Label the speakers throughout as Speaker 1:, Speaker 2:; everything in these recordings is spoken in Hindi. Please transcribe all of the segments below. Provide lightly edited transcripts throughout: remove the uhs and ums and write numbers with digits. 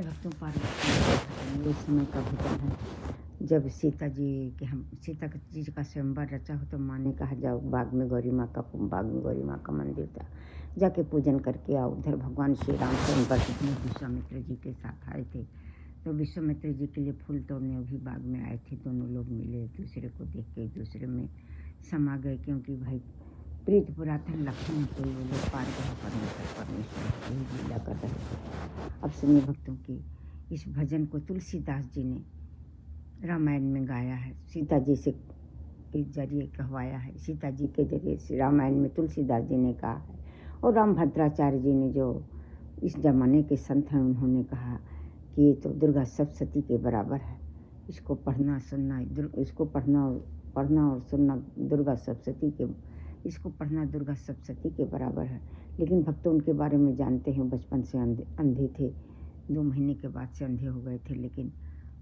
Speaker 1: भक्तों पार्वती ये समय का भजन है। जब सीता जी का स्वयंवर रचा हो तो माँ ने कहा जाओ बाग में गौरी माँ का मंदिर था, जाके पूजन करके आओ। उधर भगवान श्री राम स्वयंवर विश्वामित्र जी के साथ आए थे, तो विश्वामित्र जी के लिए फूल तोड़ने भी बाग में आए थे। दोनों लोग मिले, एक दूसरे को देख के एक दूसरे में समा गए, क्योंकि भाई प्रीत पुरातन लक्षण से वो लोग पार ग्रह परमेश्वर यही लीला कर रहे थे। अब सुनिए भक्तों की इस भजन को तुलसीदास जी ने रामायण में गाया है, सीता जी से के जरिए कहवाया है। सीता जी के जरिए रामायण में तुलसीदास जी ने कहा है, और रामभद्राचार्य जी ने जो इस जमाने के संत हैं उन्होंने कहा कि ये तो दुर्गा सप्तशती के बराबर है। इसको पढ़ना और सुनना दुर्गा सप्तशती के, इसको पढ़ना दुर्गा सप्तशती के बराबर है। लेकिन भक्तों उनके बारे में जानते हैं, बचपन से अंधे थे, 2 महीने के बाद से अंधे हो गए थे, लेकिन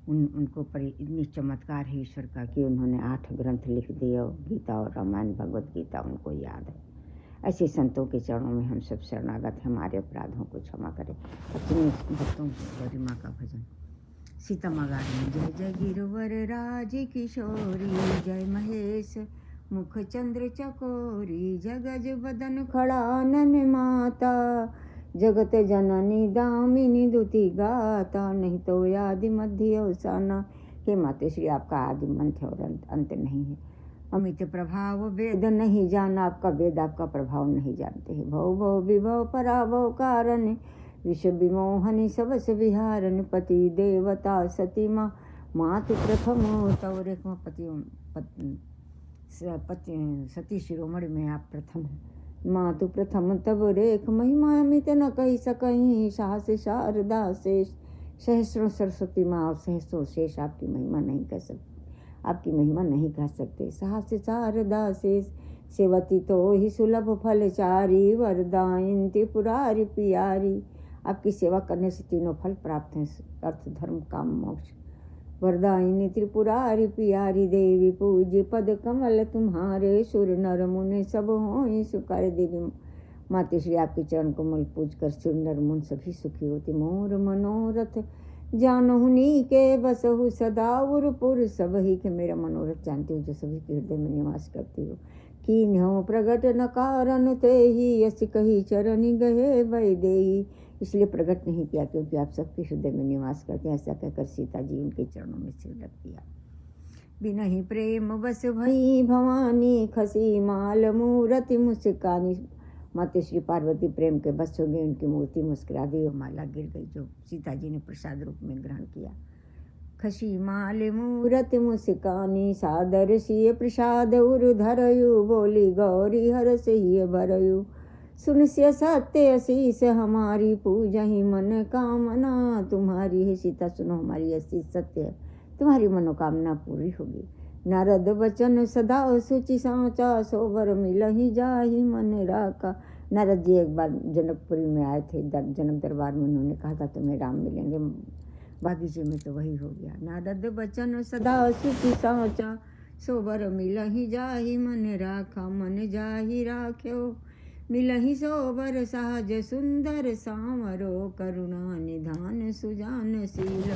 Speaker 1: उनको पर इतनी चमत्कार है ईश्वर का कि उन्होंने 8 ग्रंथ लिख दिए, और गीता और रामायण भगवत गीता उनको याद है। ऐसे संतों के चरणों में हम सब शरणागत, हमारे अपराधों को क्षमा करें। अपने भक्तों गौरी माँ का भजन। सीता माँ गा रही, जय जय गिरवर राज किशोरी, जय महेश मुख चंद्र चकोरी, जगज बदन खड़ानन माता, जगत जननी दामिनी दुति गाता, नहीं तो आदि मध्य अवसाना। हे माते श्री, आपका आदि मध्य और अंत नहीं है। अमित प्रभाव वेद नहीं जाना, आपका वेद आपका प्रभाव नहीं जानते हैं। भव भव विभव पराभव कारण, विश्व विमोहनी सबस विहारन, पति देवता सती माँ मातु प्रथम तव रेख पति सती शिरोमणि में आप प्रथम हैं। मातु प्रथम तब रेख, महिमा अमित न कही सकहीं, साहस शारदा शेष, सहस्रों सरस्वती माँ और सहस्रों शेष आपकी महिमा नहीं कह सकते, आपकी महिमा नहीं कह सकते। साहस शारदा शेष, सेवती तो ही सुलभ फलचारी, वरदायिनी त्रिपुरारी पियारी। आपकी सेवा करने से तीनों फल प्राप्त हैं, अर्थ धर्म काम मोक्ष। वरदायिनी त्रिपुरारी पियारी, देवी पूज्य पद कमल तुम्हारे, सुर नर मुनि सब हों सुकर। देवी माते श्री, आपके चरण कमल पूज कर सुर नर मुनि सभी सुखी होते। मोर मनोरथ जानहुनी के बसहु सदा, उरपुर सब ही के मेरा मनोरथ जानती हो, जो सभी के हृदय में निवास करती हो। कीन्हो प्रगट न कारण ते ही, यस कही चरणी गहे वैदेही। इसलिए प्रकट नहीं किया क्योंकि आप सबके हृदय में निवास करते हैं। ऐसा कहकर सीता जी उनके चरणों में सिर रख दिया। बिनहि प्रेम बस भई भवानी, खसी माल मूरति मुस्कानी। माते श्री पार्वती प्रेम के बस हो गई, उनकी मूर्ति मुस्कुरा दी और माला गिर गई, जो सीता जी ने प्रसाद रूप में ग्रहण किया। खसी माल मूरति मुस्कानी, सादर सिय प्रसाद उर धरयु, बोली गौरी हर से भरयु। सुनस्य सत्य असीस हमारी, पूजहि मन कामना तुम्हारी। है सीता, सुनो हमारी असीस सत्य है, तुम्हारी मनोकामना पूरी होगी। नारद वचन सदा सुचि साचा, सोबर मिलहि जाहि मन राका। नारद जी एक बार जनकपुरी में आए थे, जनक दरबार में, उन्होंने कहा था तुम्हें राम मिलेंगे, बागीचे में तो वही हो गया। नारद वचन सदा सुचि साचा, सोबर मिलहि जाहि मन राखा। मन जाहि राख्यो मिलहि सोबर, सहज सुंदर सांवरो, करुणा निधान सुजान शील,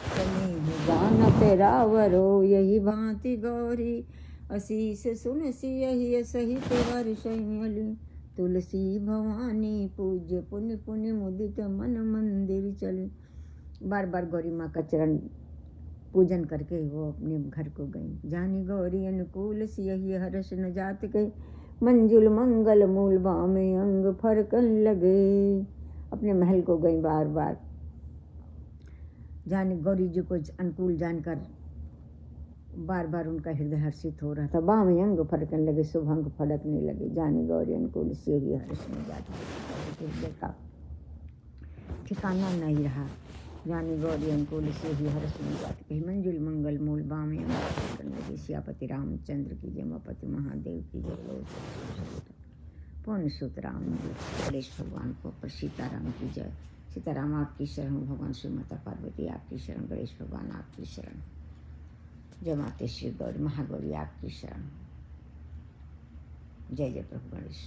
Speaker 1: स्नेह जानत रावरो। यही भांति गौरी असीस सुनसी, यही सहित वर्षयली। तुलसी भवानी पूज्य पुण्य पुण्य मुदित, मन मंदिर चली। बार बार गौरी माँ का चरण पूजन करके वो अपने घर को गई। जानी गौरी अनुकूल सियहि, हर्ष न जात गए, मंजुल मंगल मूल बामे अंग फरकन लगे। अपने महल को गई बार बार। जाने गौरी जी को अनुकूल जानकर बार बार उनका हृदय हर्षित हो रहा था। बामे अंग फरकन लगे, शुभ अंग फड़कने लगे। जाने गौरी अनुकूल से ही हर्ष में जाती, हृदय का ठिकाना नहीं रहा। जानी गौरी अनुकूल से ही हर्ष में जाती कही, मंजुल मंगल मूल बामे अंग फरकन लगे। सियापति रामचंद्र की जय, उमापति महादेव की जय, पूर्ण सुत राम गणेश भगवान को, पर सीताराम की जय। सीताराम आपकी शरण, भगवान श्री माता पार्वती आपकी शरण, गणेश भगवान आपकी शरण, जय माते श्री गौरी महागौरी आपकी शरण। जय जय प्रभु गणेश।